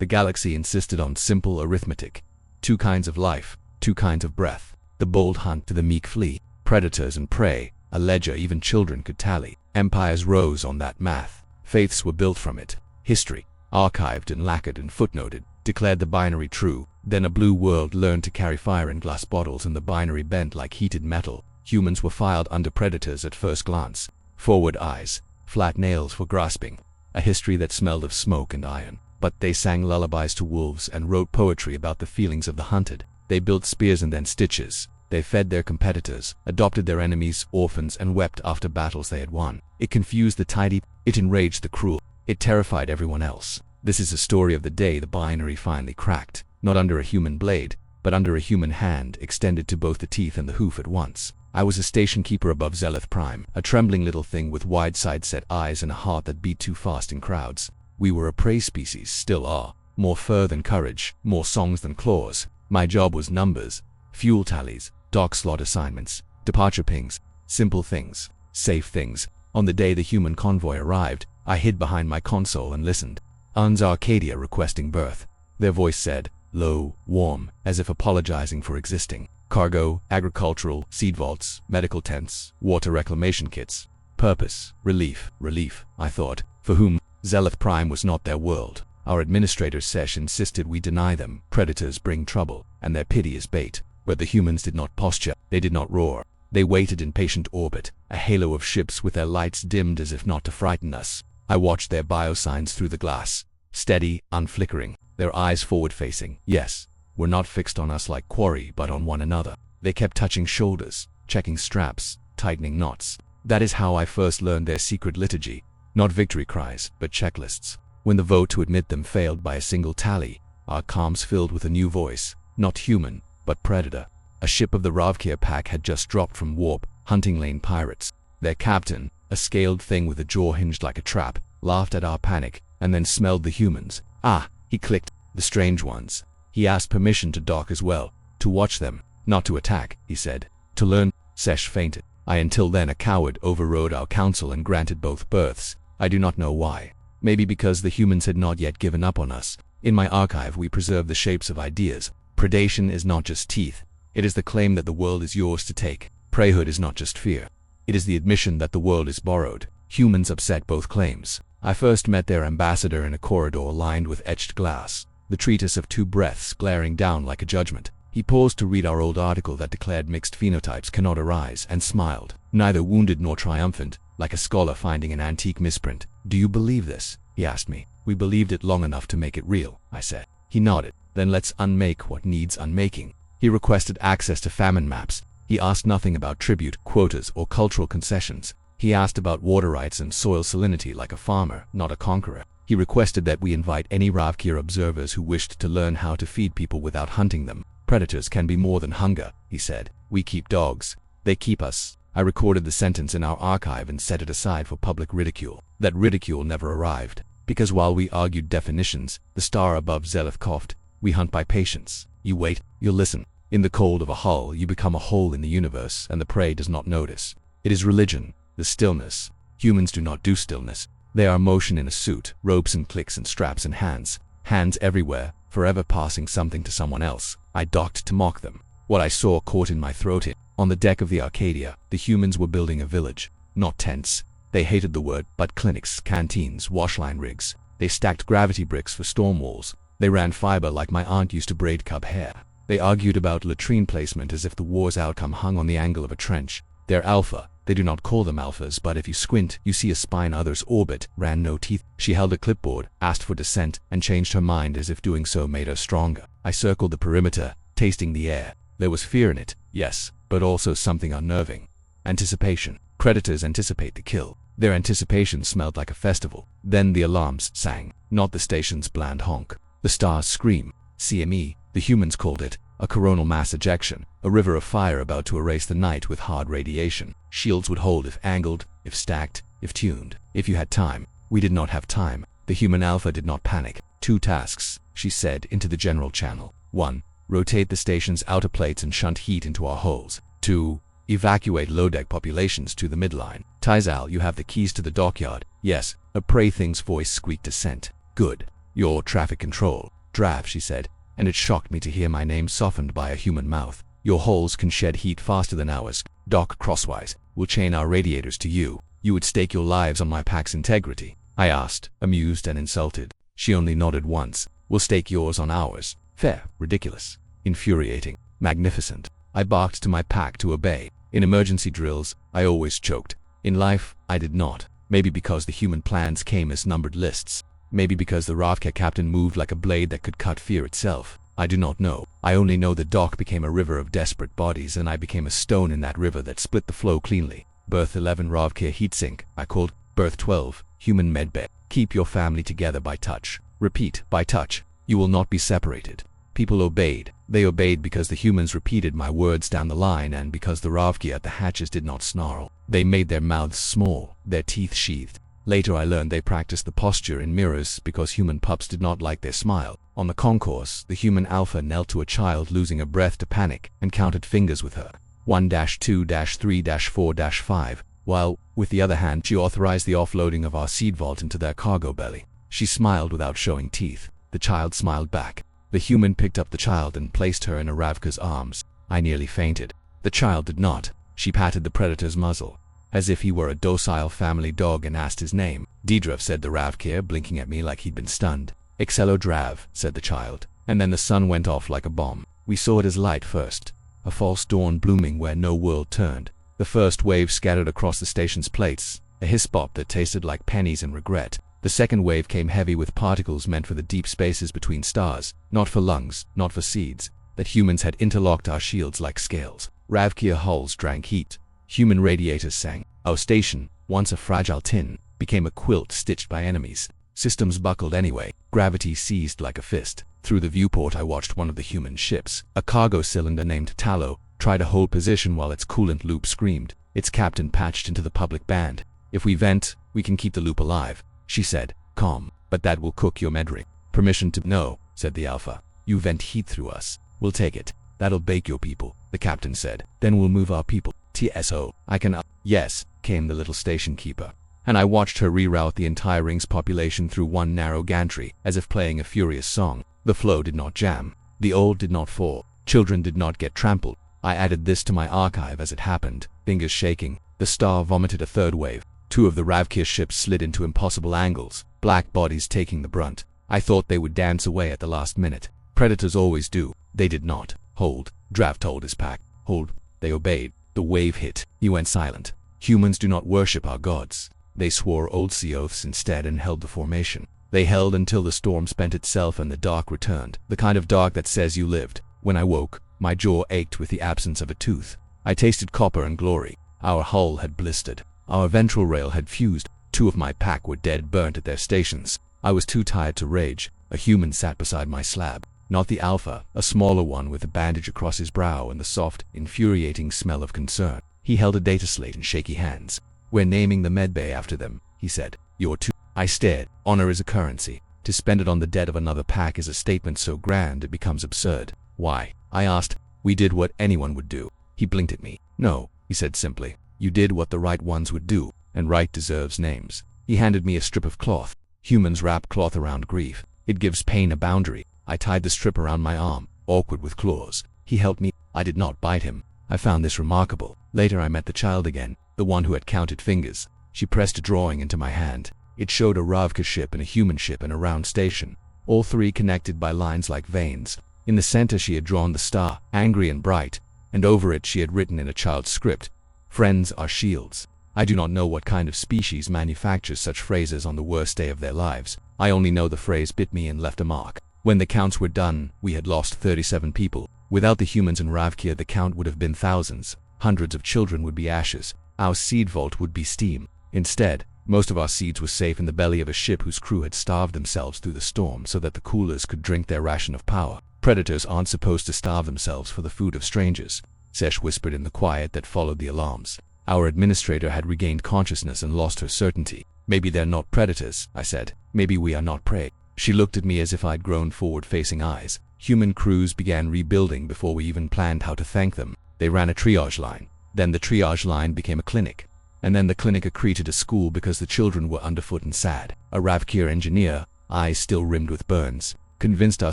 The galaxy insisted on simple arithmetic. 2 kinds of life, 2 kinds of breath. The bold hunt to the meek flee. Predators and prey, a ledger even children could tally. Empires rose on that math. Faiths were built from it. History, archived and lacquered and footnoted, declared the binary true. Then a blue world learned to carry fire in glass bottles, and the binary bent like heated metal. Humans were filed under predators at first glance. Forward eyes, flat nails for grasping. A history that smelled of smoke and iron. But they sang lullabies to wolves and wrote poetry about the feelings of the hunted. They built spears and then stitches. They fed their competitors, adopted their enemies, orphans, and wept after battles they had won. It confused the tidy, it enraged the cruel, it terrified everyone else. This is a story of the day the binary finally cracked, not under a human blade, but under a human hand extended to both the teeth and the hoof at once. I was a station keeper above Zelith Prime, a trembling little thing with wide side-set eyes and a heart that beat too fast in crowds. We were a prey species, still are. More fur than courage, more songs than claws. My job was numbers, fuel tallies, dock slot assignments, departure pings, simple things, safe things. On the day the human convoy arrived, I hid behind my console and listened. Uns Arcadia requesting berth. Their voice said, low, warm, as if apologizing for existing. Cargo, agricultural, seed vaults, medical tents, water reclamation kits. Purpose, relief, I thought. For whom? Zelith Prime was not their world. Our administrator Sesh insisted we deny them. Predators bring trouble, and their pity is bait. But the humans did not posture, they did not roar. They waited in patient orbit, a halo of ships with their lights dimmed as if not to frighten us. I watched their biosigns through the glass. Steady, unflickering, their eyes forward-facing. Yes, were not fixed on us like quarry, but on one another. They kept touching shoulders, checking straps, tightening knots. That is how I first learned their secret liturgy. Not victory cries, but checklists. When the vote to admit them failed by a single tally, our comms filled with a new voice. Not human, but predator. A ship of the Ravkir pack had just dropped from warp, hunting lane pirates. Their captain, a scaled thing with a jaw hinged like a trap, laughed at our panic, and then smelled the humans. Ah, he clicked, the strange ones. He asked permission to dock as well, to watch them, not to attack, he said. To learn. Sesh fainted. I, until then a coward, overrode our council and granted both berths. I do not know why. Maybe because the humans had not yet given up on us. In my archive we preserve the shapes of ideas. Predation is not just teeth. It is the claim that the world is yours to take. Preyhood is not just fear. It is the admission that the world is borrowed. Humans upset both claims. I first met their ambassador in a corridor lined with etched glass. The treatise of 2 breaths glaring down like a judgment. He paused to read our old article that declared mixed phenotypes cannot arise, and smiled, neither wounded nor triumphant, like a scholar finding an antique misprint. Do you believe this? He asked me. We believed it long enough to make it real, I said. He nodded. Then let's unmake what needs unmaking. He requested access to famine maps. He asked nothing about tribute, quotas, or cultural concessions. He asked about water rights and soil salinity like a farmer, not a conqueror. He requested that we invite any Ravkir observers who wished to learn how to feed people without hunting them. Predators can be more than hunger, he said. We keep dogs. They keep us. I recorded the sentence in our archive and set it aside for public ridicule. That ridicule never arrived. Because while we argued definitions, the star above Zelith coughed. We hunt by patience. You wait, you listen. In the cold of a hull, you become a hole in the universe, and the prey does not notice. It is religion, the stillness. Humans do not do stillness. They are motion in a suit, ropes and clicks and straps and hands. Hands everywhere, forever passing something to someone else. I docked to mock them. What I saw caught in my throat. On the deck of the Arcadia, the humans were building a village. Not tents. They hated the word, but clinics, canteens, washline rigs. They stacked gravity bricks for storm walls. They ran fiber like my aunt used to braid cub hair. They argued about latrine placement as if the war's outcome hung on the angle of a trench. They're alpha. They do not call them alphas, but if you squint, you see a spine others orbit, ran no teeth. She held a clipboard, asked for dissent, and changed her mind as if doing so made her stronger. I circled the perimeter, tasting the air. There was fear in it, yes, but also something unnerving. Anticipation. Predators anticipate the kill. Their anticipation smelled like a festival. Then the alarms sang, not the station's bland honk. The stars scream. CME, the humans called it, a coronal mass ejection, a river of fire about to erase the night with hard radiation. Shields would hold if angled, if stacked, if tuned. If you had time. We did not have time. The human alpha did not panic. 2 tasks, she said into the general channel. 1. Rotate the station's outer plates and shunt heat into our holes. 2. Evacuate low-deck populations to the midline. Tizal, you have the keys to the dockyard. Yes, a prey thing's voice squeaked assent. Good. "You're traffic control, Drav," she said, and it shocked me to hear my name softened by a human mouth. "Your holes can shed heat faster than ours. Dock crosswise. We'll chain our radiators to you. You would stake your lives on my pack's integrity?" I asked, amused and insulted. She only nodded once. "We'll stake yours on ours." Fair, ridiculous, infuriating, magnificent. I barked to my pack to obey. In emergency drills, I always choked. In life, I did not. Maybe because the human plans came as numbered lists. Maybe because the Ravka captain moved like a blade that could cut fear itself. I do not know. I only know the dock became a river of desperate bodies, and I became a stone in that river that split the flow cleanly. Berth 11 Ravka heatsink, I called. Berth 12, human medbay. Keep your family together by touch. Repeat, by touch. You will not be separated. People obeyed. They obeyed because the humans repeated my words down the line, and because the Ravki at the hatches did not snarl. They made their mouths small, their teeth sheathed. Later I learned they practiced the posture in mirrors because human pups did not like their smile. On the concourse, the human alpha knelt to a child losing a breath to panic and counted fingers with her. 1-2-3-4-5, while, with the other hand, she authorized the offloading of our seed vault into their cargo belly. She smiled without showing teeth. The child smiled back. The human picked up the child and placed her in a Ravka's arms. I nearly fainted. The child did not. She patted the predator's muzzle, as if he were a docile family dog, and asked his name. "Dedrav," said the Ravkir, blinking at me like he'd been stunned. "Excello Drav," said the child. And then the sun went off like a bomb. We saw it as light first. A false dawn blooming where no world turned. The first wave scattered across the station's plates, a hiss-bop that tasted like pennies and regret. The second wave came heavy with particles meant for the deep spaces between stars, not for lungs, not for seeds. That humans had interlocked our shields like scales. Ravkir hulls drank heat. Human radiators sang. Our station, once a fragile tin, became a quilt stitched by enemies. Systems buckled anyway. Gravity seized like a fist. Through the viewport I watched one of the human ships, a cargo cylinder named Tallow, try to hold position while its coolant loop screamed. Its captain patched into the public band. "If we vent, we can keep the loop alive," she said, calm. "But that will cook your medring." "Permission to..." "No," said the Alpha. "You vent heat through us. We'll take it. That'll bake your people," the captain said. "Then we'll move our people." "TSO, I can..." "Yes," came the little station keeper. And I watched her reroute the entire ring's population through one narrow gantry, as if playing a furious song. The flow did not jam. The old did not fall. Children did not get trampled. I added this to my archive as it happened, fingers shaking. The star vomited a third wave. Two of the Ravkir ships slid into impossible angles, black bodies taking the brunt. I thought they would dance away at the last minute. Predators always do. They did not. "Hold," Drav told his pack. "Hold." They obeyed. The wave hit. He went silent. Humans do not worship our gods. They swore old sea oaths instead and held the formation. They held until the storm spent itself and the dark returned. The kind of dark that says you lived. When I woke, my jaw ached with the absence of a tooth. I tasted copper and glory. Our hull had blistered. Our ventral rail had fused. Two of my pack were dead, burnt at their stations. I was too tired to rage. A human sat beside my slab. Not the Alpha, a smaller one with a bandage across his brow and the soft, infuriating smell of concern. He held a data slate in shaky hands. "We're naming the medbay after them," he said. "You're too..." I stared. Honor is a currency. To spend it on the dead of another pack is a statement so grand it becomes absurd. "Why?" I asked. "We did what anyone would do." He blinked at me. "No," he said simply. "You did what the right ones would do, and right deserves names." He handed me a strip of cloth. Humans wrap cloth around grief. It gives pain a boundary. I tied the strip around my arm, awkward with claws. He helped me. I did not bite him. I found this remarkable. Later I met the child again, the one who had counted fingers. She pressed a drawing into my hand. It showed a Ravka ship and a human ship and a round station, all three connected by lines like veins. In the center she had drawn the star, angry and bright, and over it she had written in a child's script, "Friends are shields." I do not know what kind of species manufactures such phrases on the worst day of their lives. I only know the phrase bit me and left a mark. When the counts were done, we had lost 37 people. Without the humans in Ravkir, the count would have been thousands. Hundreds of children would be ashes. Our seed vault would be steam. Instead, most of our seeds were safe in the belly of a ship whose crew had starved themselves through the storm so that the coolers could drink their ration of power. Predators aren't supposed to starve themselves for the food of strangers, Sesh whispered in the quiet that followed the alarms. Our administrator had regained consciousness and lost her certainty. "Maybe they're not predators," I said. "Maybe we are not prey." She looked at me as if I'd grown forward-facing eyes. Human crews began rebuilding before we even planned how to thank them. They ran a triage line. Then the triage line became a clinic. And then the clinic accreted a school because the children were underfoot and sad. A Ravkir engineer, eyes still rimmed with burns, convinced our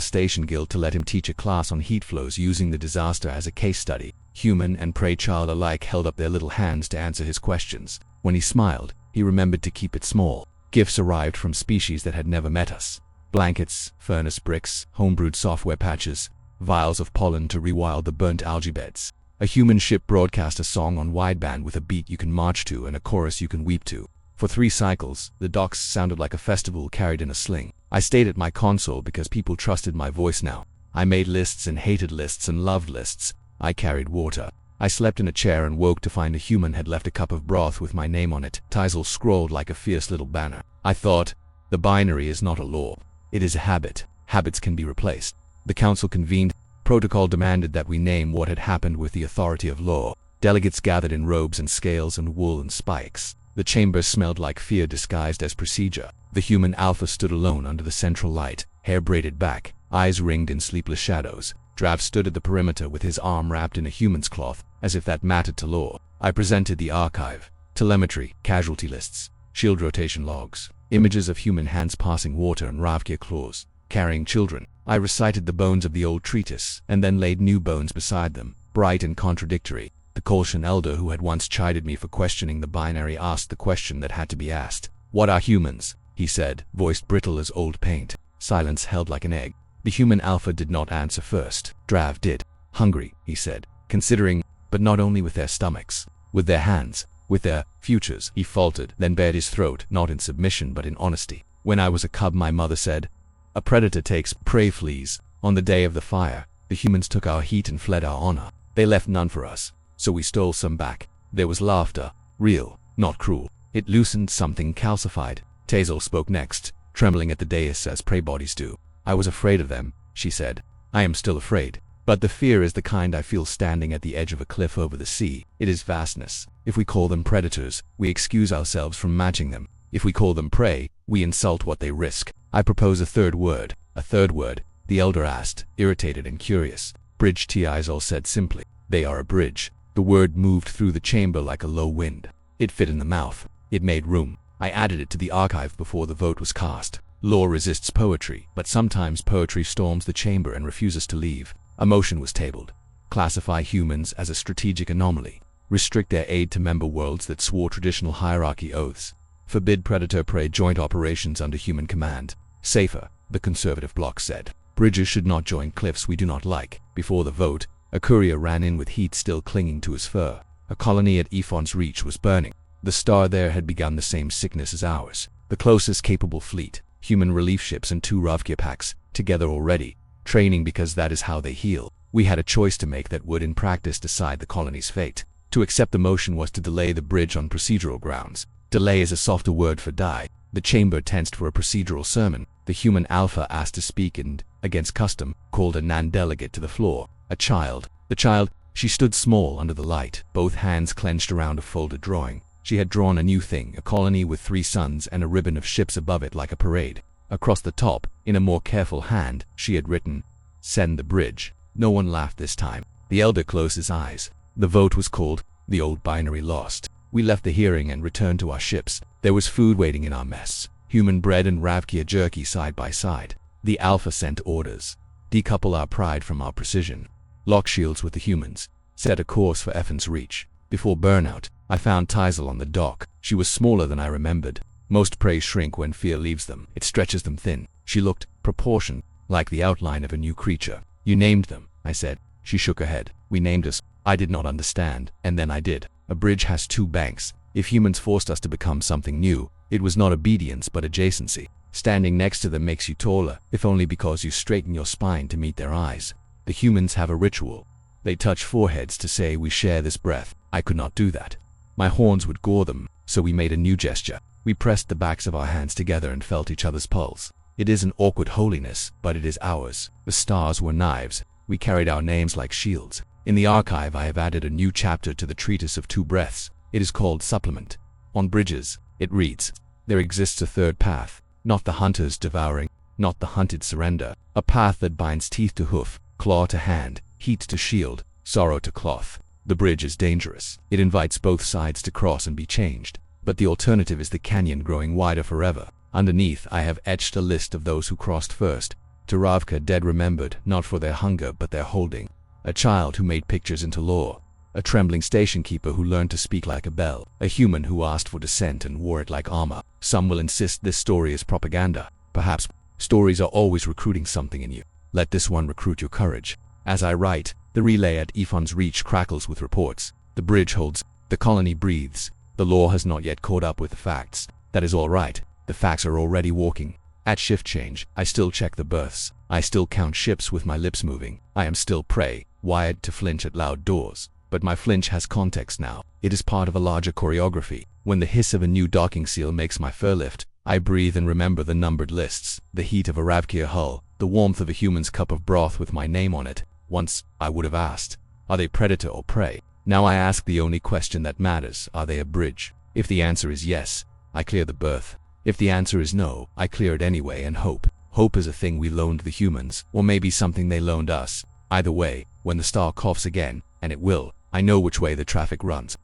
station guild to let him teach a class on heat flows using the disaster as a case study. Human and prey child alike held up their little hands to answer his questions. When he smiled, he remembered to keep it small. Gifts arrived from species that had never met us. Blankets, furnace bricks, homebrewed software patches, vials of pollen to rewild the burnt algae beds. A human ship broadcast a song on wideband with a beat you can march to and a chorus you can weep to. For 3 cycles, the docks sounded like a festival carried in a sling. I stayed at my console because people trusted my voice now. I made lists and hated lists and loved lists. I carried water. I slept in a chair and woke to find a human had left a cup of broth with my name on it, Teisel scrawled like a fierce little banner. I thought, the binary is not a law. It is a habit. Habits can be replaced. The council convened. Protocol demanded that we name what had happened with the authority of law. Delegates gathered in robes and scales and wool and spikes. The chamber smelled like fear disguised as procedure. The human alpha stood alone under the central light, hair braided back, eyes ringed in sleepless shadows. Drav stood at the perimeter with his arm wrapped in a human's cloth, as if that mattered to law. I presented the archive, telemetry, casualty lists, shield rotation logs, images of human hands passing water and Ravkia claws, carrying children. I recited the bones of the old treatise, and then laid new bones beside them, bright and contradictory. The Kolshan elder who had once chided me for questioning the binary asked the question that had to be asked. What are humans? He said, voice brittle as old paint. Silence held like an egg. The human alpha did not answer first. Drav did. Hungry, he said, considering, but not only with their stomachs, with their hands, with their futures. He faltered, then bared his throat, not in submission but in honesty. When I was a cub, my mother said, a predator takes prey fleas. On the day of the fire, the humans took our heat and fled our honor. They left none for us. So we stole some back. There was laughter, real, not cruel. It loosened something calcified. Teisel spoke next, trembling at the dais as prey bodies do. I was afraid of them, she said. I am still afraid. But the fear is the kind I feel standing at the edge of a cliff over the sea. It is vastness. If we call them predators, we excuse ourselves from matching them. If we call them prey, we insult what they risk. I propose a third word. A third word, the elder asked, irritated and curious. Bridge, Teisel said simply. They are a bridge. The word moved through the chamber like a low wind. It fit in the mouth. It made room. I added it to the archive before the vote was cast. Law resists poetry, but sometimes poetry storms the chamber and refuses to leave. A motion was tabled. Classify humans as a strategic anomaly. Restrict their aid to member worlds that swore traditional hierarchy oaths. Forbid predator-prey joint operations under human command. Safer, the conservative bloc said. Bridges should not join cliffs we do not like. Before the vote, a courier ran in with heat still clinging to his fur. A colony at Ephon's reach was burning. The star there had begun the same sickness as ours. The closest capable fleet, human relief ships and 2 Ravkia packs, together already, training because that is how they heal. We had a choice to make that would in practice decide the colony's fate. To accept the motion was to delay the bridge on procedural grounds. Delay is a softer word for die. The chamber tensed for a procedural sermon. The human alpha asked to speak and, against custom, called a non-delegate to the floor. A child. The child, she stood small under the light, both hands clenched around a folded drawing. She had drawn a new thing, a colony with 3 suns and a ribbon of ships above it like a parade. Across the top, in a more careful hand, she had written, "Send the bridge." No one laughed this time. The elder closed his eyes. The vote was called. The old binary lost. We left the hearing and returned to our ships. There was food waiting in our mess. Human bread and Ravkia jerky side by side. The alpha sent orders. Decouple our pride from our precision. Lock shields with the humans. Set a course for Effen's reach. Before burnout, I found Teisel on the dock. She was smaller than I remembered. Most prey shrink when fear leaves them. It stretches them thin. She looked proportioned, like the outline of a new creature. You named them, I said. She shook her head. We named us. I did not understand, and then I did. A bridge has 2 banks. If humans forced us to become something new, it was not obedience but adjacency. Standing next to them makes you taller, if only because you straighten your spine to meet their eyes. The humans have a ritual. They touch foreheads to say we share this breath. I could not do that. My horns would gore them, so we made a new gesture. We pressed the backs of our hands together and felt each other's pulse. It is an awkward holiness, but it is ours. The stars were knives. We carried our names like shields. In the archive I have added a new chapter to the treatise of 2 breaths. It is called Supplement. On bridges, it reads, there exists a third path, not the hunter's devouring, not the hunted surrender, a path that binds teeth to hoof, claw to hand, heat to shield, sorrow to cloth. The bridge is dangerous. It invites both sides to cross and be changed. But the alternative is the canyon growing wider forever. Underneath, I have etched a list of those who crossed first. Turavka dead remembered, not for their hunger but their holding. A child who made pictures into law. A trembling station keeper who learned to speak like a bell. A human who asked for dissent and wore it like armor. Some will insist this story is propaganda. Perhaps. Stories are always recruiting something in you. Let this one recruit your courage. As I write, the relay at Ifan's Reach crackles with reports. The bridge holds. The colony breathes. The law has not yet caught up with the facts. That is all right. The facts are already walking. At shift change, I still check the berths. I still count ships with my lips moving. I am still prey, wired to flinch at loud doors. But my flinch has context now. It is part of a larger choreography. When the hiss of a new docking seal makes my fur lift, I breathe and remember the numbered lists, the heat of a Ravkir hull, the warmth of a human's cup of broth with my name on it. Once, I would have asked, are they predator or prey? Now I ask the only question that matters, are they a bridge? If the answer is yes, I clear the berth. If the answer is no, I clear it anyway and hope. Hope is a thing we loaned the humans, or maybe something they loaned us. Either way, when the star coughs again, and it will, I know which way the traffic runs.